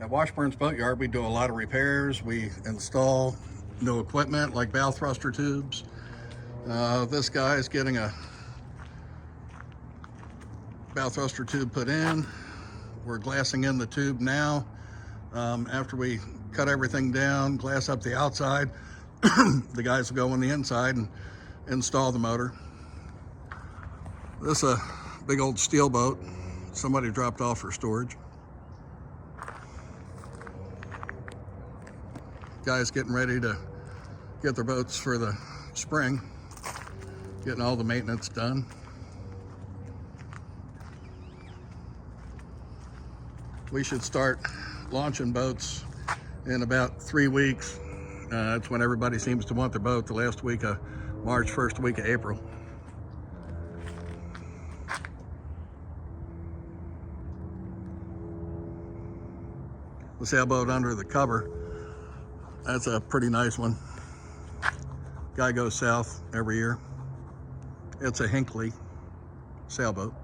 At Washburn's Boatyard, we do a lot of repairs. We install new equipment like bow thruster tubes. This guy is getting a bow thruster tube put in. We're glassing in the tube now. After we cut everything down, glass up the outside, the guys will go on the inside and install the motor. This is a big old steel boat somebody dropped off for storage. Guys getting ready to get their boats for the spring, getting all the maintenance done. We should start launching boats in about 3 weeks. That's when everybody seems to want their boat, the last week of March, first week of April. The sailboat under the cover, that's a pretty nice one. Guy goes south every year. It's a Hinckley sailboat.